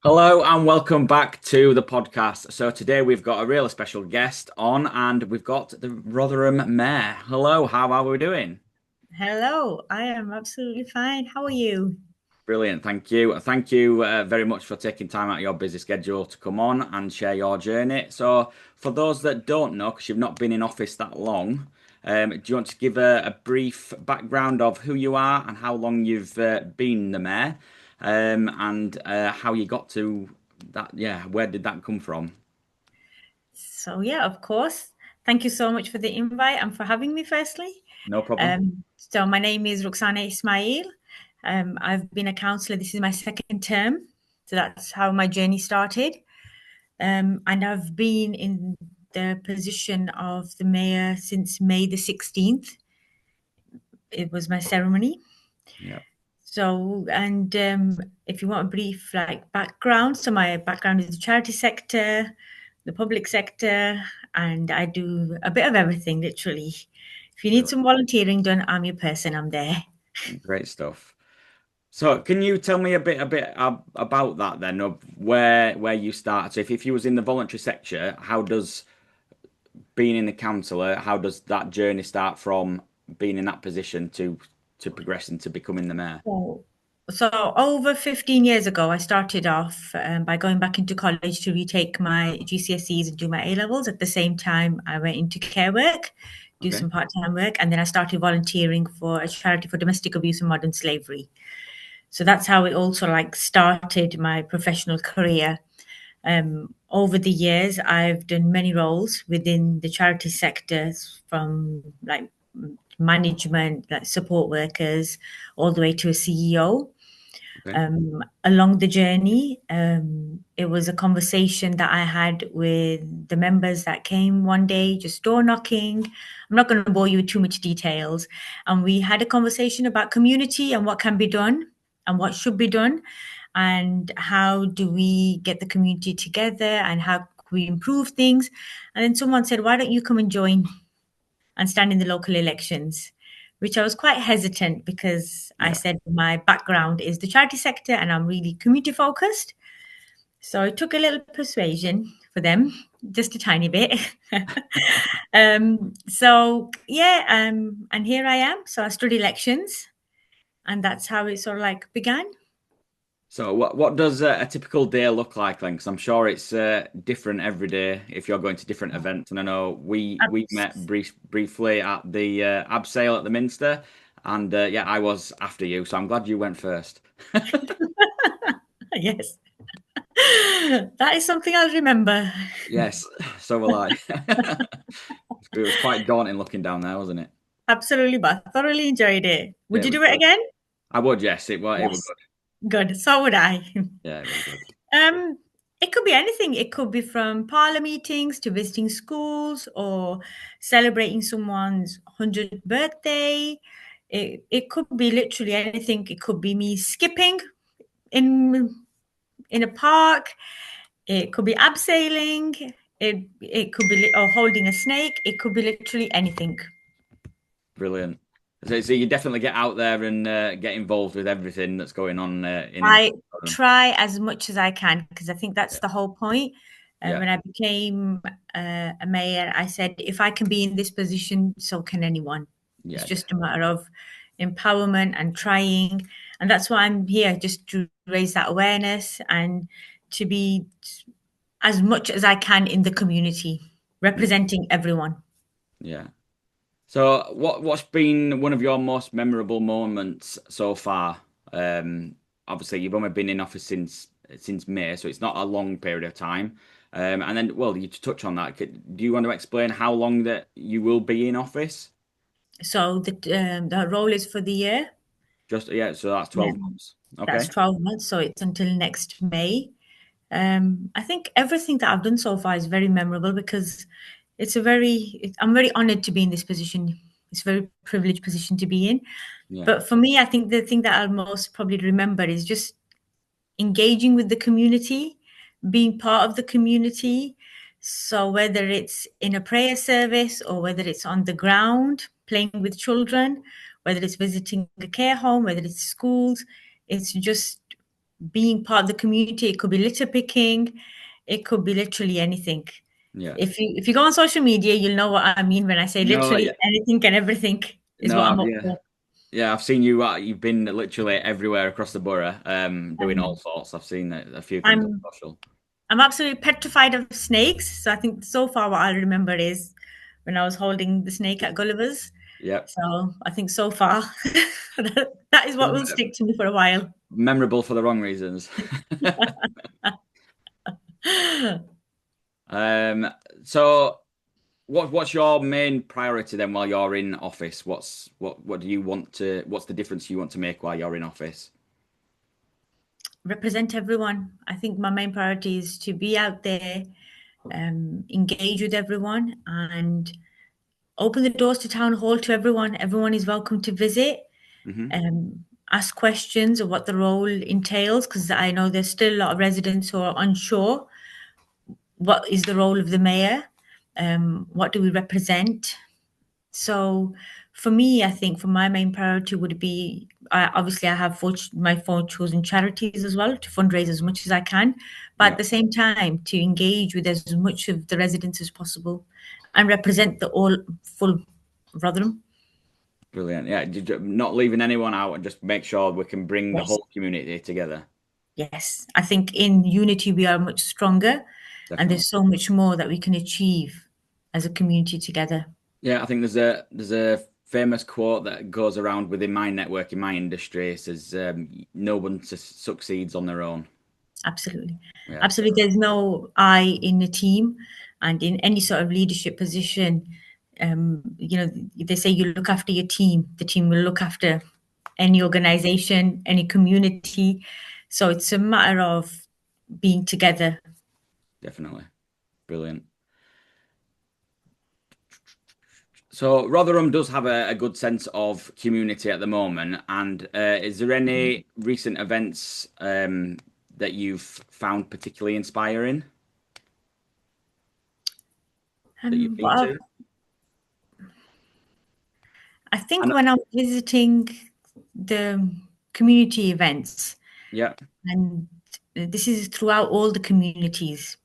Hello and welcome back to the podcast. So today we've got a real special guest on and we've got the Rotherham Mayor. Hello, how are we doing? Hello, I am absolutely fine. How are you? Brilliant, thank you. Thank you very much for taking time out of your busy schedule to come on and share your journey. So for those that don't know, because you've not been in office that long, do you want to give a brief background of who you are and how long you've been the mayor, and how you got to that? Yeah, where did that come from? Yeah, of course. Thank you so much for the invite and for having me, firstly. No problem. So, my name is Ruxana Ismail. I've been a councillor. This is my second term. So, that's how my journey started. And I've been in the position of the mayor since May the 16th. It was my ceremony. Yeah. If you want a brief background, so my background is the charity sector, the public sector, and I do a bit of everything, literally. If you need Brilliant. some volunteering done, I'm your person. I'm there. Great stuff. So, can you tell me a bit about that then, of where you started? So, if you was in the voluntary sector, how does being in the councillor, how does that journey start from being in that position to progressing to becoming the mayor? So, so over 15 years ago, I started off by going back into college to retake my GCSEs and do my A levels. At the same time, I went into care work, do Okay. some part-time work, and then I started volunteering for a charity for domestic abuse and modern slavery. So that's how it also started my professional career. Over the years, I've done many roles within the charity sectors, from management, like support workers, all the way to a CEO. Okay. Along the journey, it was a conversation that I had with the members that came one day, just door knocking. I'm not going to bore you with too much details. And we had a conversation about community and what can be done and what should be done, and how do we get the community together and how we improve things. And then someone said, "Why don't you come and join and stand in the local elections?" Which I was quite hesitant, because I Yeah. said my background is the charity sector and I'm really community focused. So it took a little persuasion for them, just a tiny bit. And here I am. So I studied elections, and that's how it sort of began. So, what does a typical day look like then? Because I'm sure it's different every day if you're going to different events. And I know we met briefly at the abseil at the Minster, and yeah, I was after you, so I'm glad you went first. Yes, that is something I'll remember. Yes, so will I. It was quite daunting looking down there, wasn't it? Absolutely, but thoroughly enjoyed it. Yeah, Would it you was do it good. again? I would, yes, it was Yes. good. Good. So would I. Yeah, it was good. Um, it could be anything. It could be from parlor meetings to visiting schools or celebrating someone's 100th birthday. It could be literally anything. It could be me skipping in in a park. It could be abseiling. It could be or holding a snake. It could be literally anything. Brilliant. So you definitely get out there and get involved with everything that's going on in. I try as much as I can, because I think that's Yeah, the whole point. yeah, When I became a mayor, I said, if I can be in this position, so can anyone. It's yeah, just a definitely. matter of empowerment and trying. And that's why I'm here, just to raise that awareness and to be as much as I can in the community, Yeah, representing everyone. yeah. So what's been one of your most memorable moments so far? Obviously you've only been in office since May, so it's not a long period of time. And then, well, you to touch on that, do you want to explain how long that you will be in office? So the role is for the year. Just yeah, so that's Yeah, 12 months. that's Okay. 12 months. So it's until next May. I think everything that I've done so far is very memorable, because I'm very honored to be in this position. It's a very privileged position to be in. Yeah. But for me, I think the thing that I'll most probably remember is just engaging with the community, being part of the community. So whether it's in a prayer service or whether it's on the ground playing with children, whether it's visiting a care home, whether it's schools, it's just being part of the community. It could be litter picking, it could be literally anything. Yeah. If you go on social media, you'll know what I mean when I say No, literally yeah, anything and everything is no, what I'm up yeah, for. yeah. I've seen you. You've been literally everywhere across the borough, doing all Um, sorts. I've seen a few things on I'm social. I'm absolutely petrified of snakes. So I think so far what I remember is when I was holding the snake at Gulliver's. Yeah, So I think so far that is what will stick to me for a while. memorable for the wrong reasons. Um, so what's your main priority then while you're in office? What do you want to? What's the difference you want to make while you're in office? Represent everyone. I think my main priority is to be out there, engage with everyone, and open the doors to town hall to everyone. Everyone is welcome to visit, Hmm. ask questions of what the role entails, because I know there's still a lot of residents who are unsure what is the role of the mayor, what do we represent. So for me, I think for my main priority would be obviously I have my four chosen charities as well to fundraise as much as I can, but Yeah, at the same time to engage with as much of the residents as possible and represent the all full Rotherham. brilliant. Yeah, not leaving anyone out and just make sure we can bring the Yes. whole community together. Yes. I think in unity we are much stronger and Definitely. there's so much more that we can achieve as a community together. Yeah, I think there's a famous quote that goes around within my network in my industry. It says, "No one succeeds on their own." Absolutely. Yeah, so Absolutely. There's no I in a team and in any sort of leadership position. They say you look after your team, the team will look after any organization, any community. So it's a matter of being together. definitely brilliant. So Rotherham does have a good sense of community at the moment. And is there any recent events that you've found particularly inspiring that you've been What to? I think And when I'm visiting the community events, yeah, and this is throughout all the communities,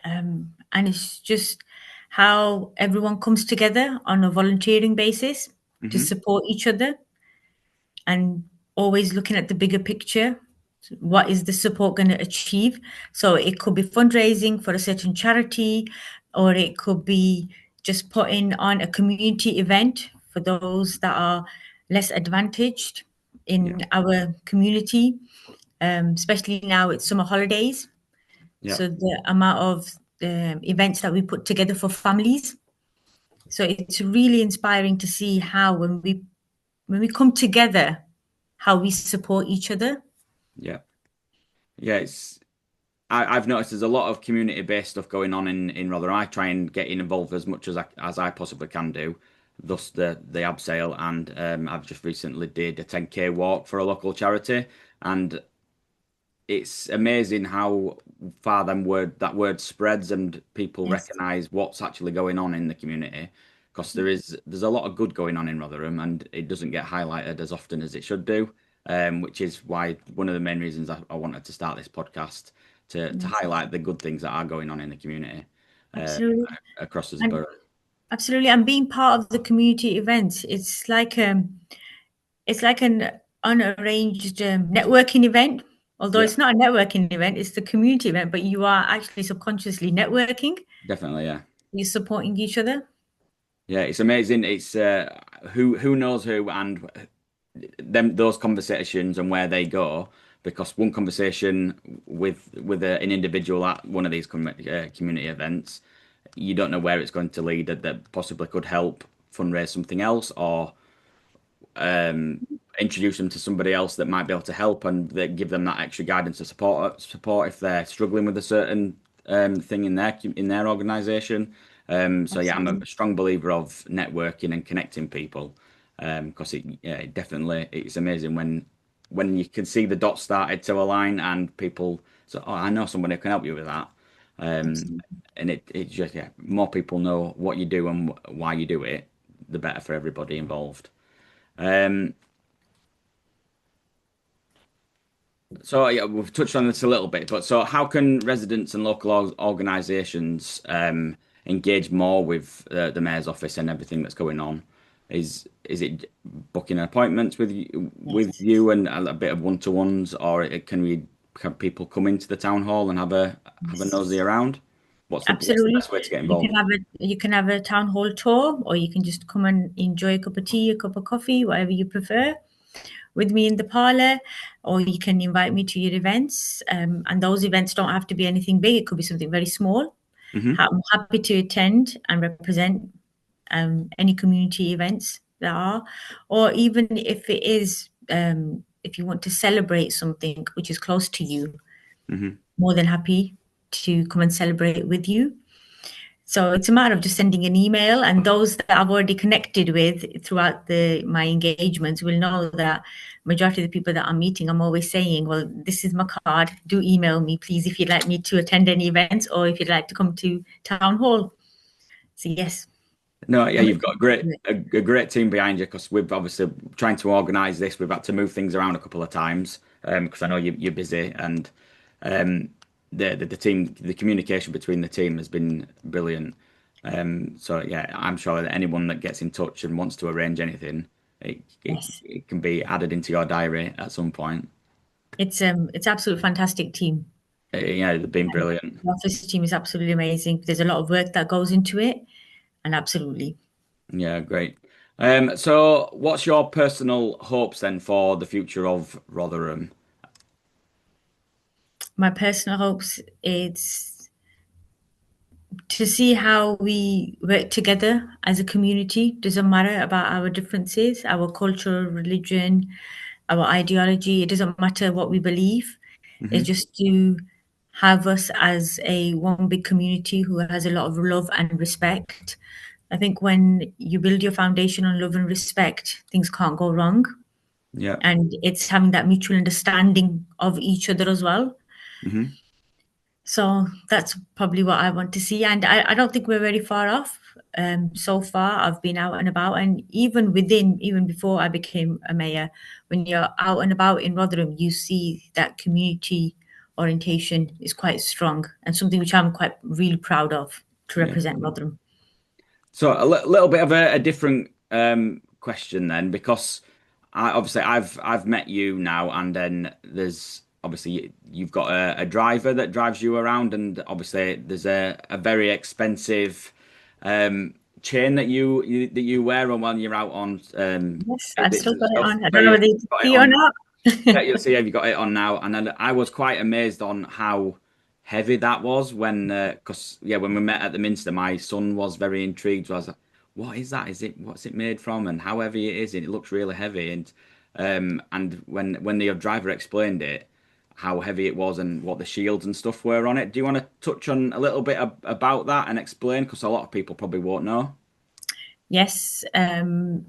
and it's just how everyone comes together on a volunteering basis to hmm, support each other and always looking at the bigger picture. What is the support going to achieve? So it could be fundraising for a certain charity, or it could be just putting on a community event for those that are less advantaged yeah, in our community, especially now it's summer holidays. yeah, So the amount of events that we put together for families. So it's really inspiring to see how when we come together, how we support each other. yeah, yeah. I've noticed there's a lot of community-based stuff going on in Rotherham. I try and get involved as much as I possibly can do. Thus the abseil, and I've just recently did a 10K walk for a local charity, and it's amazing how far that word spreads and people Yes, recognise what's actually going on in the community. Because there's a lot of good going on in Rotherham, and it doesn't get highlighted as often as it should do. Which is why one of the main reasons I wanted to start this podcast to yes, highlight the good things that are going on in the community uh, absolutely, across this and borough. absolutely, and being part of the community events, it's like an unarranged networking event. Although Yeah, it's not a networking event, it's the community event, but you are actually subconsciously networking. definitely. Yeah. You're supporting each other. Yeah, it's amazing. It's who knows who and them those conversations and where they go because one conversation with an individual at one of these community events, you don't know where it's going to lead that possibly could help fundraise something else or introduce them to somebody else that might be able to help and that give them that extra guidance or support if they're struggling with a certain thing in their organization. So yeah, I'm a Absolutely, strong believer of networking and connecting people because it's amazing when you can see the dots started to align and people so oh I know somebody who can help you with that. Um, absolutely, and it just yeah more people know what you do and why you do it, the better for everybody involved. Um, So yeah, we've touched on this a little bit, but so how can residents and local organisations engage more with the mayor's office and everything that's going on? Is it booking appointments with Yes. you and a bit of one-to-ones, or can people come into the town hall and have a nosy Yes. around? What's the Absolutely. best way to get You can involved? have a town hall tour, or you can just come and enjoy a cup of tea, a cup of coffee, whatever you prefer, with me in the parlor, or you can invite me to your events. And those events don't have to be anything big. It could be something very small. Hmm. I'm happy to attend and represent any community events there are, or even if it is, if you want to celebrate something which is close to you, Hmm. more than happy to come and celebrate with you. So it's a matter of just sending an email, and those that I've already connected with throughout my engagements will know that majority of the people that I'm meeting, I'm always saying, "Well, this is my card. Do email me, please, if you'd like me to attend any events or if you'd like to come to town hall." So yes, No, yeah, I'm you've got excited to do it. a great team behind you because we've obviously trying to organise this. We've had to move things around a couple of times because I know you're busy and um, the team, the communication between the team has been brilliant. So yeah, I'm sure that anyone that gets in touch and wants to arrange anything, Yes, it can be added into your diary at some point. it's absolute fantastic team. Yeah, they've been And brilliant. the office team is absolutely amazing. There's a lot of work that goes into it, and absolutely. Yeah, great. So what's your personal hopes then for the future of Rotherham? My personal hopes is to see how we work together as a community. Doesn't matter about our differences, our culture, religion, our ideology. It doesn't matter what we believe. It's Hmm. just to have us as a one big community who has a lot of love and respect. I think when you build your foundation on love and respect, things can't go wrong. Yeah. And it's having that mutual understanding of each other as well. Hmm. So that's probably what I want to see. And I don't think we're very far off. So far, I've been out and about, and even before I became a mayor, when you're out and about in Rotherham, you see that community orientation is quite strong and something which I'm quite really proud of to Yeah. represent Rotherham. So a little bit of a different question then, because I've met you now, and then there's obviously you've got a driver that drives you around, and obviously there's a very expensive chain that you wear on when you're out on Yes, I've visits still and got it stuff. on. I So don't know you've whether you can got it see or on. not. Yeah, you'll see have you got it on now, and then I was quite amazed on how heavy that was when, because yeah, when we met at the Minster, my son was very intrigued. So I was like, "What is that? Is it what's it made from, and how heavy it is? And it looks really heavy." And when the driver explained it, how heavy it was and what the shields and stuff were on it. Do you want to touch on a little bit about that and explain? Because a lot of people probably won't know. Yes, um,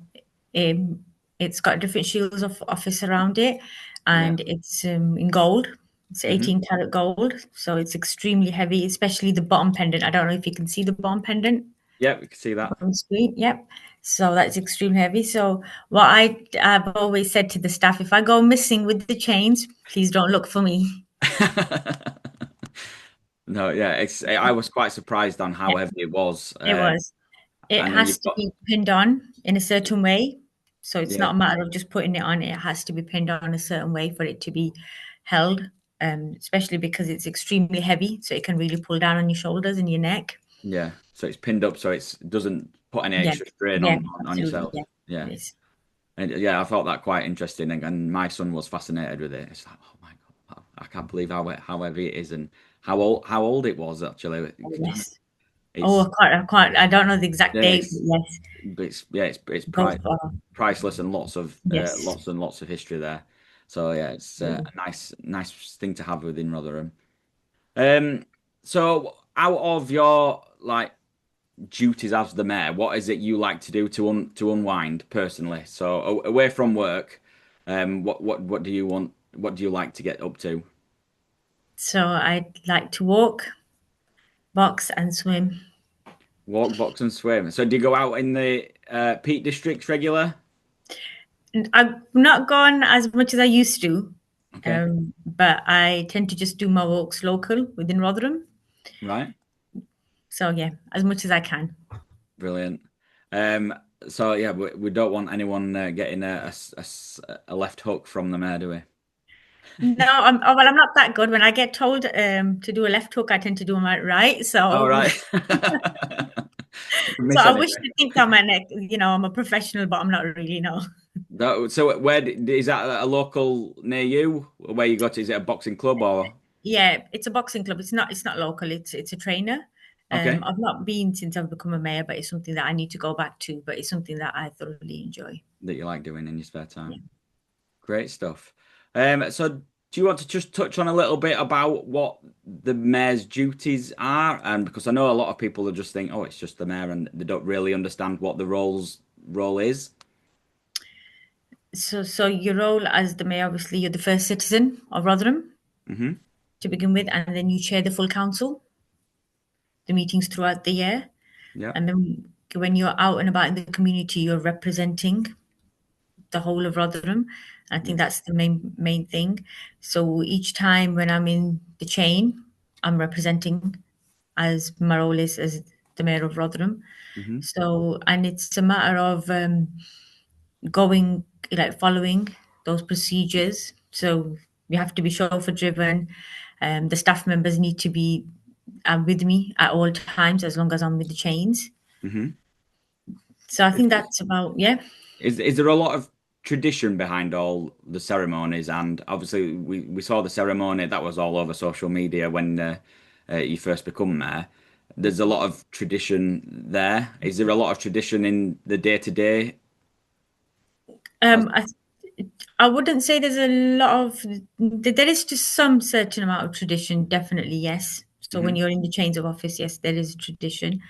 it's got different shields of office around it, Yeah. and it's in gold. It's Hmm. 18 karat gold, so it's extremely heavy, especially the bottom pendant. I don't know if you can see the bottom pendant Yeah, we can see that. on screen. Yep. So that's extremely heavy. So what I've always said to the staff, if I go missing with the chains, please don't look for me. No, yeah, I was quite surprised on how Yeah, heavy it was. it was. It And then has you've to got be pinned on in a certain way. So it's yeah, not a matter of just putting it on, it has to be pinned on a certain way for it to be held, especially because it's extremely heavy. So it can really pull down on your shoulders and your neck. yeah. So it's pinned up, so it doesn't put any Yeah, extra strain yeah, on absolutely. yourself. Yeah, Yeah, it is. and yeah, I thought that quite interesting, and my son was fascinated with it. It's like, oh my God, I can't believe how heavy it is and how old it was actually. Oh, Could you- yes. Oh, It's I don't know the exact yeah, date, but yes, it's both are. priceless and Yes. lots of history there. So yeah, it's Absolutely. a nice thing to have within Rotherham. Um, so out of your like duties as the mayor, what is it you like to do to unwind personally? So away from work, what do you want? What do you like to get up to? So I like to walk, box, and swim. Walk, box, and swim. So do you go out in the Peak Districts regular? And I've not gone as much as I used to. Okay. But I tend to just do my walks local within Rotherham. Right. So yeah, as much as I can. Brilliant. Um, so yeah, we don't want anyone getting a left hook from the mayor, do we? No, well, I'm not that good. When I get told to do a left hook, I tend to do them right. All So, right. so Miss I anyway. wish to think that I'm a professional, but I'm not really. No. So is that a local near you? Where you go to? Is it a boxing club or? Yeah, it's a boxing club. It's not local. It's a trainer. Okay, I've not been since I've become a mayor, but it's something that I need to go back to. But it's something that I thoroughly enjoy. that you like doing in your spare Yeah. time. Great stuff. So do you want to just touch on a little bit about what the mayor's duties are? And because I know a lot of people will just think, oh, it's just the mayor, and they don't really understand what the role is. So your role as the mayor, obviously, you're the first citizen of Rotherham Hmm. to begin with, and then you chair the full council, the meetings throughout the year. Yeah. And then when you're out and about in the community, you're representing the whole of Rotherham. I Yeah. think that's the main thing. So each time when I'm in the chain, I'm representing as my role is as the mayor of Rotherham. Hmm. So and it's a matter of going like following those procedures. So we have to be chauffeur driven. The staff members need to be with me at all times as long as I'm with the chains. Hmm. So I think that's about, yeah. Is there a lot of tradition behind all the ceremonies? And obviously, we saw the ceremony that was all over social media when you first become mayor. There's a lot of tradition there. Is there a lot of tradition in the day to day? Um, I, I wouldn't say there's a lot of, there is just some certain amount of tradition, definitely, yes. So when Hmm. you're in the chains of office, yes, there is tradition.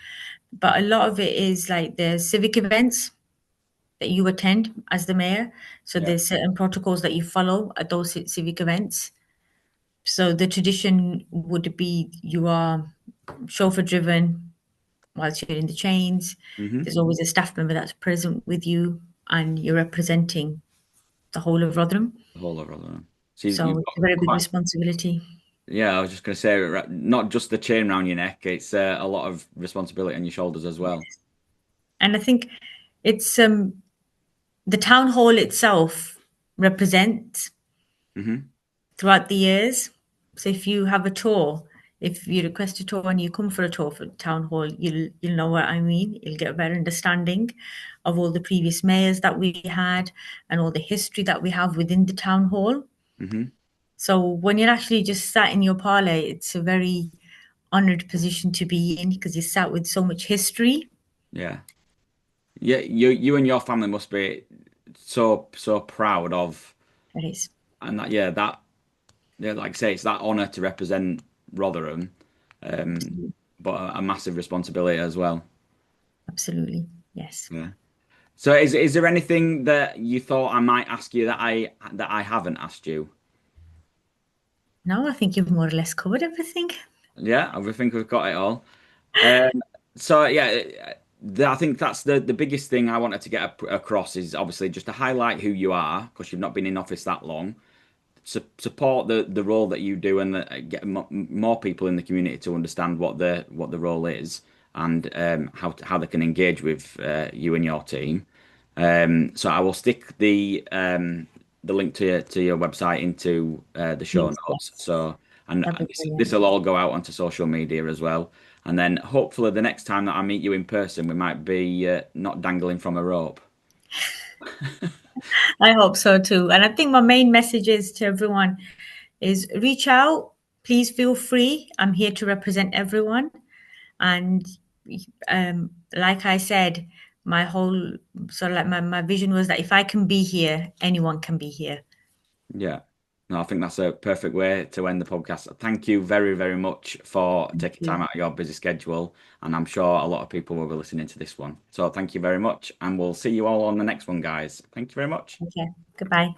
But a lot of it is like the civic events that you attend as the mayor. So Yeah. there's certain protocols that you follow at those civic events. So the tradition would be you are chauffeur driven whilst you're in the chains. Hmm. There's always a staff member that's present with you and you're representing the whole of Rotherham. The whole of Rotherham. So So you've it's got a very big quite. responsibility. Yeah, I was just going to say, not just the chain around your neck. It's a lot of responsibility on your shoulders as well. And I think it's the town hall itself represents Hmm. throughout the years. So if you have a tour, if you request a tour and you come for a tour for town hall, you'll know what I mean. You'll get a better understanding of all the previous mayors that we had and all the history that we have within the town hall. Hmm. So when you're actually just sat in your parlour, it's a very honoured position to be in because you're sat with so much history. Yeah. Yeah, you and your family must be so proud of, It is. and yeah, like I say, it's that honour to represent Rotherham, um, but a massive responsibility as well. Absolutely. Yes. Yeah. So is there anything that you thought I might ask you that I haven't asked you? No, I think you've more or less covered everything. Yeah, I think we've got it all. Um, so yeah, I think that's the biggest thing I wanted to get across is obviously just to highlight who you are because you've not been in office that long. Support the role that you do and get more people in the community to understand what the role is and how they can engage with you and your team. So I will stick the link to your website into the show Please, notes. yes. So and That'd be this brilliant. will all go out onto social media as well. And then hopefully the next time that I meet you in person, we might be not dangling from a rope. I hope so too. And I think my main message is to everyone is reach out. Please feel free. I'm here to represent everyone. And like I said, my whole sort of like my vision was that if I can be here, anyone can be here. Yeah. No, I think that's a perfect way to end the podcast. Thank you very, very much for Thank taking time you. out of your busy schedule. And I'm sure a lot of people will be listening to this one. So thank you very much. And we'll see you all on the next one, guys. Thank you very much. Okay. Goodbye.